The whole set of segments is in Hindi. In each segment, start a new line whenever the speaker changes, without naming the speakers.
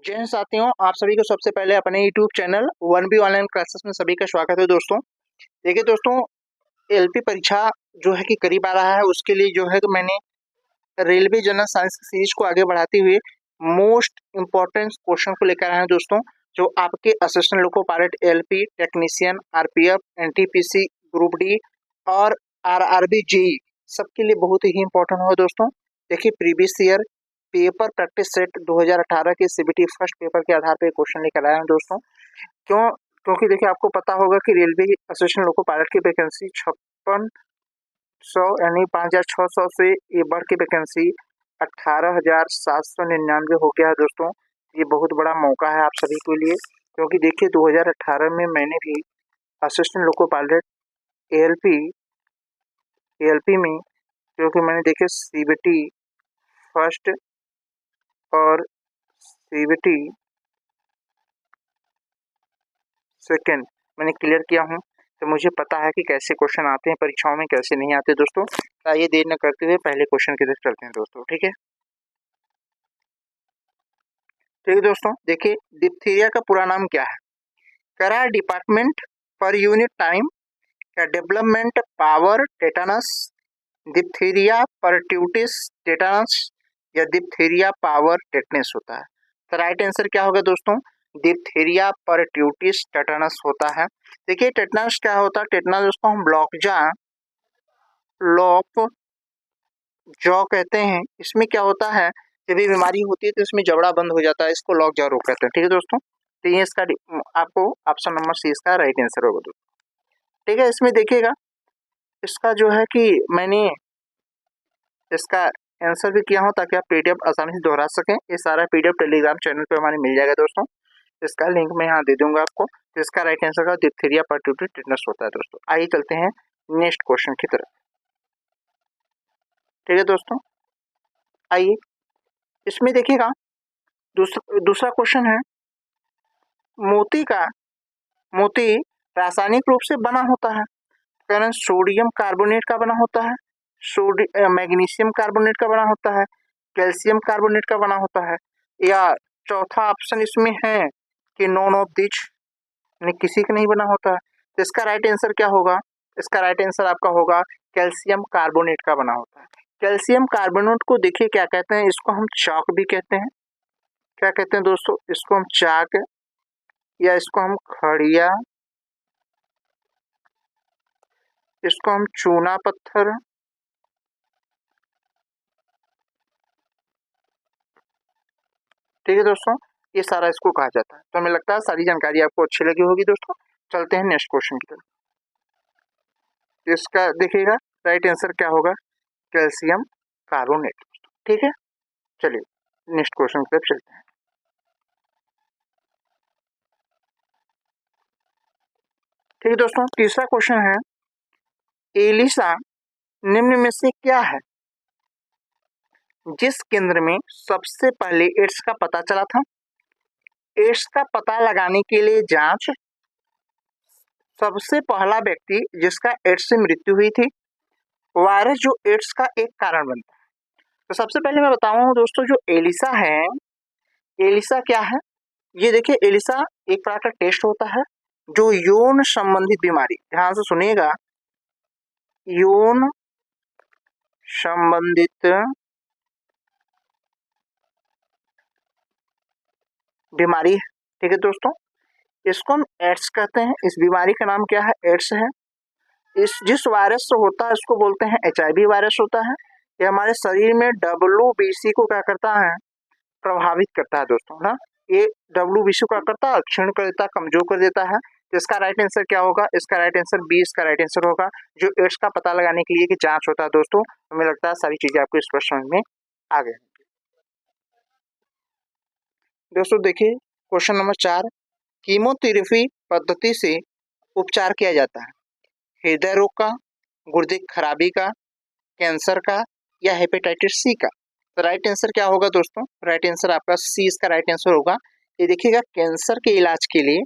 जय हिंद साथियों, आप सभी को सबसे पहले अपने YouTube channel one B online classes में सभी का स्वागत है दोस्तों। देखिए दोस्तों, एलपी परीक्षा जो है कि करीब आ रहा है, उसके लिए जो है कि मैंने रेलवे जनरल साइंस की सीरीज को आगे बढ़ाते हुए मोस्ट इम्पोर्टेंट क्वेश्चन को लेकर आए हैं दोस्तों, जो आपके assistant loco pilot, LP technician, RPF, NTPC, group D और आरआरबी जेई सबके लिए बहुत ही इंपॉर्टेंट होगा दोस्तों। देखिए, previous year paper practice set 2018 के सीबीटी फर्स्ट पेपर के आधार पर क्वेश्चन लेकर आए हैं दोस्तों। क्योंकि देखिए, आपको पता होगा कि रेलवे असिस्टेंट लोको पायलट की वैकेंसी 5600 यानी 5600 से ये बढ़ के वैकेंसी 18,799 हो गया है दोस्तों। ये बहुत बड़ा मौका है आप सभी के लिए, क्योंकि देखिए 2018 में मैंने भी असिस्टेंट लोको पायलट एएलपी में जो कि मैंने देखे सीबीटी फर्स्ट और सीबीटी सेकंड मैंने क्लियर किया हूँ, तो मुझे पता है कि कैसे क्वेश्चन आते हैं परीक्षाओं में, कैसे नहीं आते दोस्तों। तो आइए देर न करते हुए पहले क्वेश्चन की तरफ चलते हैं दोस्तों। ठीक है दोस्तों, देखिए डिप्थीरिया का पूरा नाम क्या है? करा डिपार्टमेंट पर यूनिट टाइम या development power tetanus, diphtheria pertussis tetanus या डिप्थीरिया पावर टेटनस होता है। तो राइट आंसर क्या होगा दोस्तों? डिप्थीरिया परट्यूटिस टेटानस होता है। देखिए टेटनस क्या होता है? टेटनस उसको हम लॉक जॉ कहते हैं। इसमें क्या होता है, जब ये बीमारी होती है तो इसमें जबड़ा बंद हो जाता है, इसको लॉक जॉ रोग कहते हैं। ठीक है दोस्तों, तो ये इसका आपको ऑप्शन नंबर सी इसका राइट आंसर होगा दोस्तों। ठीक है, इसमें देखिएगा, इसका जो है कि मैंने इसका आंसर भी किया हूँ ताकि आप पीडीएफ आसानी से दोहरा सकें। ये सारा पीडीएफ टेलीग्राम चैनल पे हमारे मिल जाएगा दोस्तों। इसका लिंक मैं यहाँ दे दूंगा आपको। तो इसका राइट आंसर का डिप्थीरिया परट्यूटिस टेटनस होता है दोस्तों। आइए चलते हैं नेक्स्ट क्वेश्चन की तरफ। ठीक है दोस्तों, आइए इसमें देखिएगा, दूसरा क्वेश्चन है, मोती रासायनिक रूप से बना होता है। कारण सोडियम कार्बोनेट का बना होता है, मैग्नीशियम कार्बोनेट का बना होता है, कैल्शियम कार्बोनेट का बना होता है, या चौथा ऑप्शन इसमें है कि नॉन ऑफ दिच, किसी का नहीं बना होता है। तो इसका राइट आंसर क्या होगा? इसका राइट आंसर आपका होगा कैल्शियम कार्बोनेट का बना होता है। कैल्शियम कार्बोनेट को देखिए क्या कहते हैं, इसको हम चाक भी कहते हैं। क्या कहते हैं दोस्तों? इसको हम चाक या इसको हम खड़िया, इसको हम चूना पत्थर, ठीक है दोस्तों, ये सारा इसको कहा जाता है। तो हमें लगता है सारी जानकारी आपको अच्छी लगी होगी दोस्तों। चलते हैं नेक्स्ट क्वेश्चन की तरफ। इसका देखिएगा राइट आंसर क्या होगा? Calcium carbonate. ठीक है, चलिए नेक्स्ट क्वेश्चन की तरफ चलते हैं। ठीक है दोस्तों, तीसरा क्वेश्चन है, एलिसा निम्न में से क्या है जिस केंद्र में सबसे पहले एड्स का पता चला था? एड्स का पता लगाने के लिए जांच, सबसे पहला व्यक्ति जिसका एड्स से मृत्यु हुई थी, वायरस जो एड्स का एक कारण बनता है। तो सबसे पहले मैं बताऊं दोस्तों, जो एलिसा है, एलिसा क्या है? ये देखिए, एलिसा एक प्रकार का टेस्ट होता है जो यौन संबंधित बीमारी, ध्यान से सुनिएगा, यौन संबंधित बीमारी। ठीक है दोस्तों, इसको हम एड्स कहते हैं। इस बीमारी का नाम क्या है? एड्स है। इस जिस वायरस से होता है इसको बोलते हैं एचआईवी वायरस होता है। ये हमारे शरीर में डब्ल्यूबीसी को क्या करता है? प्रभावित करता है दोस्तों ना। ये डब्ल्यूबीसी को क्या करता है? क्षीण कर देता है, कमजोर कर देता है। तो इसका राइट आंसर क्या होगा? इसका राइट आंसर बी इसका राइट आंसर होगा, जो एड्स का पता लगाने के लिए की जांच होता है दोस्तों। हमें लगता है सारी चीजें आपको स्पष्ट समझ में आ गए दोस्तों। देखिए क्वेश्चन नंबर 4, कीमोथेरेपी पद्धति से उपचार किया जाता है हृदय रोग का, गुर्दे की खराबी का, कैंसर का या हेपेटाइटिस सी का। तो राइट आंसर क्या होगा दोस्तों? राइट आंसर आपका सी इसका राइट आंसर होगा। ये देखिएगा, कैंसर के इलाज के लिए,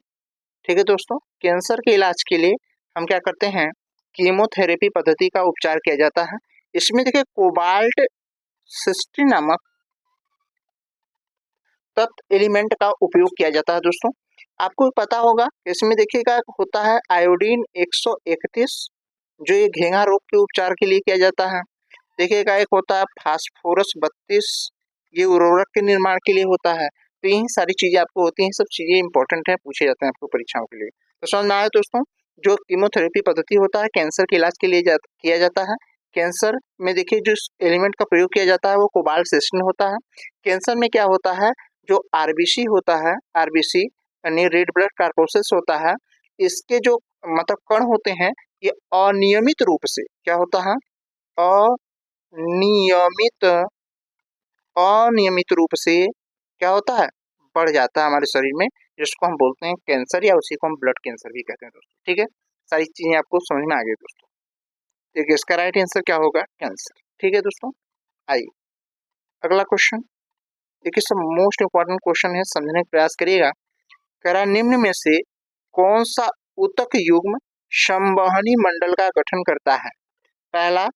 ठीक है दोस्तों, कैंसर के इलाज के लिए हम क्या करते हैं? कीमोथेरेपी पद्धति का उपचार किया जाता है। इसमें देखिए कोबाल्ट 60 नामक तत्व एलिमेंट का उपयोग किया जाता है दोस्तों। आपको पता होगा इसमें देखिएगा होता है आयोडीन 131 जो ये घेंघा रोग के उपचार के लिए किया जाता है। देखिएगा एक होता है फास्फोरस 32 ये उर्वरक के निर्माण के लिए होता है। तो यही सारी चीजें आपको होती हैं, सब चीजें इंपॉर्टेंट है, पूछे जाते हैं आपको परीक्षाओं के लिए। तो समझ में आया दोस्तों। जो कीमोथेरेपी पद्धति होता है कैंसर के इलाज के लिए किया जाता है। कैंसर में देखिए जो एलिमेंट का प्रयोग किया जाता है वो कोबाल्ट 16 होता है। कैंसर में क्या होता है जो आरबीसी होता है, आरबीसी यानी रेड ब्लड कार्पोसिस होता है, इसके जो मतलब कण होते हैं ये अनियमित रूप से क्या होता है, अनियमित अनियमित रूप से क्या होता है बढ़ जाता है हमारे शरीर में, जिसको हम बोलते हैं कैंसर या उसी को हम ब्लड कैंसर भी कहते हैं दोस्तों। ठीक है, सारी चीजें आपको समझ में आ गई दोस्तों। देखिए इसका राइट आंसर क्या होगा, कैंसर। ठीक है दोस्तों, आइए अगला क्वेश्चन। देखिए सब मोस्ट इंपॉर्टेंट क्वेश्चन है, समझने का प्रयास करिएगा। कह रहा निम्न में से कौन सा ऊतक युग्म संवहनी मंडल का गठन करता है। पहला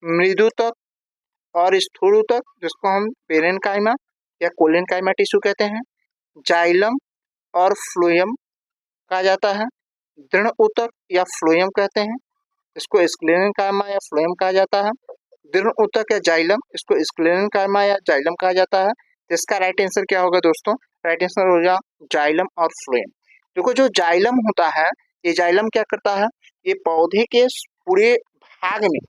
मृदुतक और स्थूल ऊतक जिसको हम पेरेनकाइमा या कोलेनकाइमा टिश्यू कहते हैं। जाइलम और फ्लोएम कहा जाता है। दृढ़ ऊतक या फ्लोएम कहते हैं, इसको स्क्लेरेनकाइमा या फ्लोएम कहा जाता है। दृढ़ ऊतक या जाइलम इसको स्क्लेरेनकाइमा या जाइलम कहा जाता है। तो इसका राइट आंसर क्या होगा दोस्तों, राइट आंसर हो जाए जाइलम और फ्लोएम। देखो जो जाइलम होता है ये जाइलम क्या करता है, ये पौधे के पूरे भाग में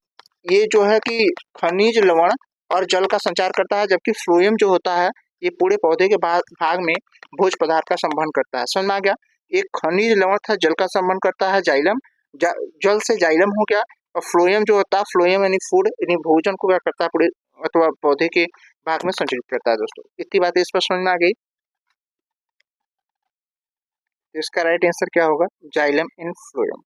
ये जो है कि खनिज लवण और जल का संचार करता है, जबकि फ्लोएम जो होता है ये पूरे पौधे के भाग में भोज्य पदार्थ का संवहन करता है। समझ में आ गया, एक खनिज लवण था जल का संवहन करता है जाइलम, जल से जाइलम हो गया। और फ्लोएम जो होता है फ्लोएम यानी फूड यानी भोजन को क्या करता है पूरे अथवा पौधे के भाग में संचारित करता है दोस्तों। इतनी बातें इस पर समझ में आ गई। इसका राइट आंसर क्या होगा, जाइलम इन फ्लोएम।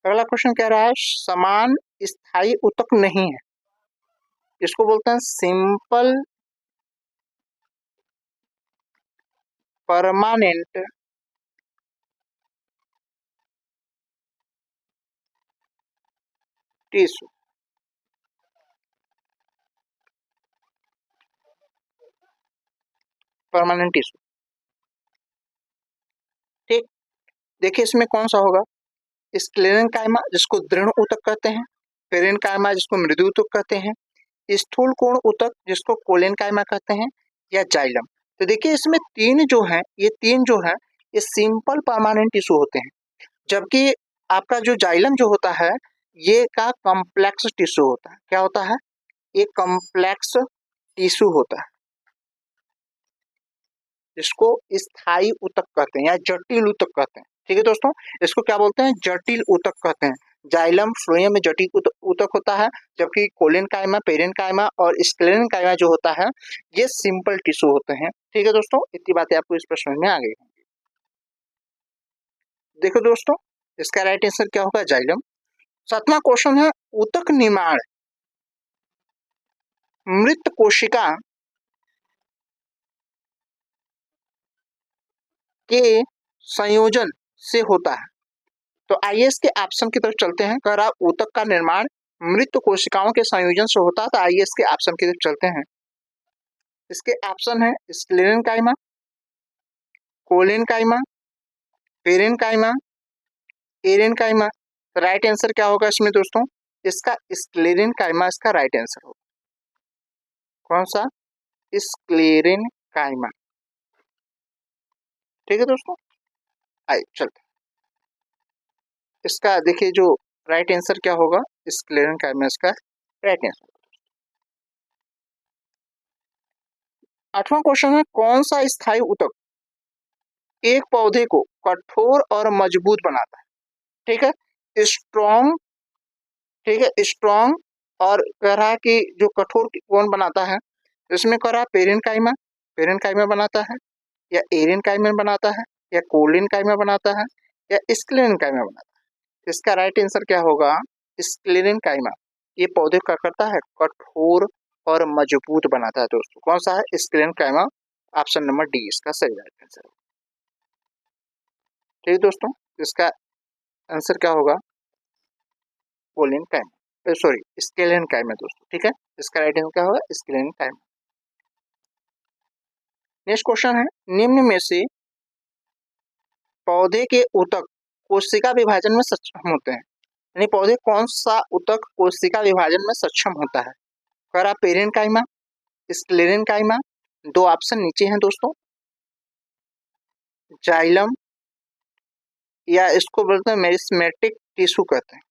अगला क्वेश्चन कह रहा है समान स्थायी ऊतक नहीं है, इसको बोलते हैं simple permanent tissue. Permanent tissue, ठीक। देखिए इसमें कौन सा होगा, स्क्लेरेनकाइमा जिसको दृढ़ ऊतक कहते हैं, पेरेनकाइमा जिसको मृदु ऊतक कहते हैं, स्थूल कोण ऊतक जिसको कोलेनकाइमा कहते हैं, या जाइलम। तो देखिए इसमें तीन जो है ये तीन जो है ये सिंपल परमानेंट टिश्यू होते हैं, जबकि आपका जो जाइलम जो होता है ये का कॉम्प्लेक्स टिश्यू होता है। क्या होता है, ये कॉम्प्लेक्स टिश्यू होता है, इसको स्थायी ऊतक कहते हैं या जटिल ऊतक कहते हैं। ठीक है दोस्तों, इसको क्या बोलते हैं, जटिल ऊतक कहते हैं। जाइलम फ्लोएम में जटिल ऊतक होता है, जबकि कोलेनकाइमा पेरेनकाइमा और स्क्लेरेनकाइमा जो होता है ये सिंपल टिश्यू होते हैं। ठीक है दोस्तों, इतनी बातें आपको इस प्रश्न में आ गई। देखो दोस्तों इसका राइट आंसर क्या होगा, जाइलम। सातवां क्वेश्चन है ऊतक निर्माण मृत कोशिका के संयोजन से होता है। तो आइए इसके ऑप्शन की तरफ चलते हैं। कह रहा ऊतक का निर्माण मृत कोशिकाओं के संयोजन से होता है, तो आइए इसके ऑप्शन की तरफ चलते हैं। इसके ऑप्शन है स्क्लेरेनकाइमा, कोलेनकाइमा, पेरेनकाइमा, एरेनकाइमा। तो राइट आंसर क्या होगा इसमें दोस्तों, इसका स्क्लेरेनकाइमा इसका राइट आंसर होगा। कौन सा, स्क्लेरेनकाइमा। ठीक है दोस्तों, आइए चलते हैं। इसका देखिए जो राइट आंसर क्या होगा, स्क्लेरेनकाइमा इसका राइट आंसर। आठवां क्वेश्चन है कौन सा स्थायी ऊतक एक पौधे को कठोर और मजबूत बनाता है। ठीक है, स्ट्रॉन्ग, ठीक है स्ट्रॉन्ग, और कह रहा है कि जो कठोर कौन बनाता है, इसमें कह रहा है पेरेनकाइमा, पेरेनकाइमा बनाता है, या एरेनकाइमा बनाता है, या कोलिनकाइमा बनाता है, या स्क्लेरेनकाइमा बनाता है। इसका राइट आंसर क्या होगा, स्क्लेरेनकाइमा। ये पौधे का करता है कठोर और मजबूत बनाता है दोस्तों। कौन सा है, स्क्लेरेनकाइमा। ऑप्शन नंबर डी इसका सही राइट आंसर। ठीक है दोस्तों, इसका आंसर क्या होगा, कोलिनकाइमा। सॉरी स्केलेनकाइमा दोस्तों, ठीक है। इसका राइट आंसर क्या होगा? स्केलेनकाइमा। नेक्स्ट क्वेश्चन है, निम्न में से पौधे के ऊतक कोशिका विभाजन में सक्षम होते हैं, यानी पौधे कौन सा ऊतक कोशिका विभाजन में सक्षम होता है? करा पेरेनकाइमा, स्क्लेरेनकाइमा, दो ऑप्शन नीचे हैं दोस्तों, जाइलम या इसको बोलते हैं मेरिस्मेटिक टिश्यू कहते हैं,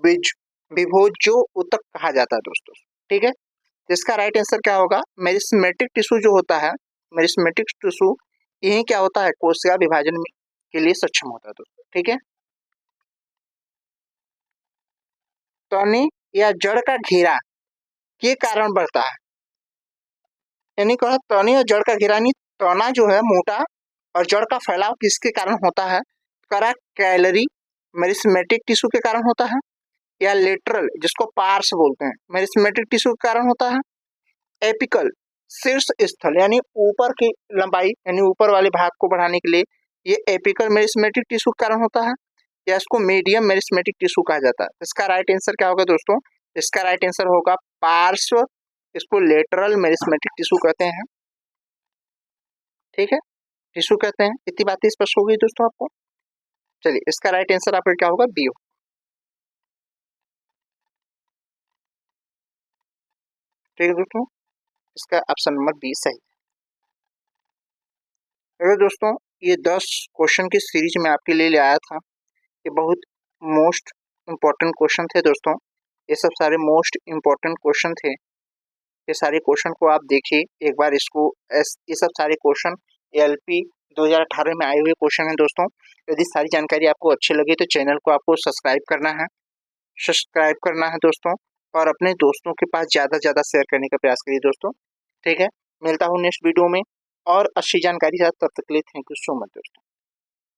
बीज विभोज्य ऊतक कहा जाता है दोस्तों, ठीक है। इसका राइट आंसर क्या होगा? मेरिस्मेटिक टिश्यू जो होता है, मेरिस्मेटिक टिश्यू यही क्या होता है? कोशिका विभाजन के लिए सक्षम होता है दोस्तों, ठीक है। तने या जड़ का घेरा के कारण बढ़ता है, यानी कहा तने और जड़ का घेरा, यानी तना जो है मोटा और जड़ का फैलाव किसके कारण होता है? करा कैलरी मेरिस्मेटिक टिश्यू के कारण होता है, या लेटरल जिसको पार्श्व बोलते हैं मेरिस्मेटिक टिश्यू के कारण होता है, एपिकल शीर्ष स्थल यानी ऊपर की लंबाई यानी ऊपर वाले भाग को बढ़ाने के लिए ये एपिकल मेरिस्मेटिक टिश्यू के कारण होता है, या इसको मीडियम मेरिस्मेटिक टिश्यू कहा जाता है। इसका राइट आंसर क्या होगा दोस्तों? इसका राइट आंसर होगा पार्श्व, इसको लेटरल मेरिस्मेटिक टिश्यू कहते हैं, ठीक है, टिश्यू कहते हैं। इतनी बातें स्पष्ट हो गई दोस्तों आपको? चलिए इसका राइट आंसर आपका क्या होगा? बी हो, ठीक है दोस्तों, इसका ऑप्शन नंबर बी सही। अगर दोस्तों ये 10 क्वेश्चन की सीरीज में आपके लिए ले आया था, ये बहुत मोस्ट इम्पोर्टेंट क्वेश्चन थे दोस्तों, ये सब सारे मोस्ट इम्पोर्टेंट क्वेश्चन थे। ये सारे क्वेश्चन को आप देखिए एक बार, इसको ये सब सारे क्वेश्चन एलपी 2018 में आए हुए क्वेश्चन हैं दोस्तों। यदि सारी जानकारी आपको अच्छी लगी तो चैनल को आपको सब्सक्राइब करना है दोस्तों, और अपने दोस्तों के पास ज़्यादा से ज़्यादा शेयर करने का प्रयास करिए दोस्तों, ठीक है। मिलता हूँ नेक्स्ट वीडियो में और अच्छी जानकारी के साथ, तब तक के लिए थैंक यू सो मच दोस्तों।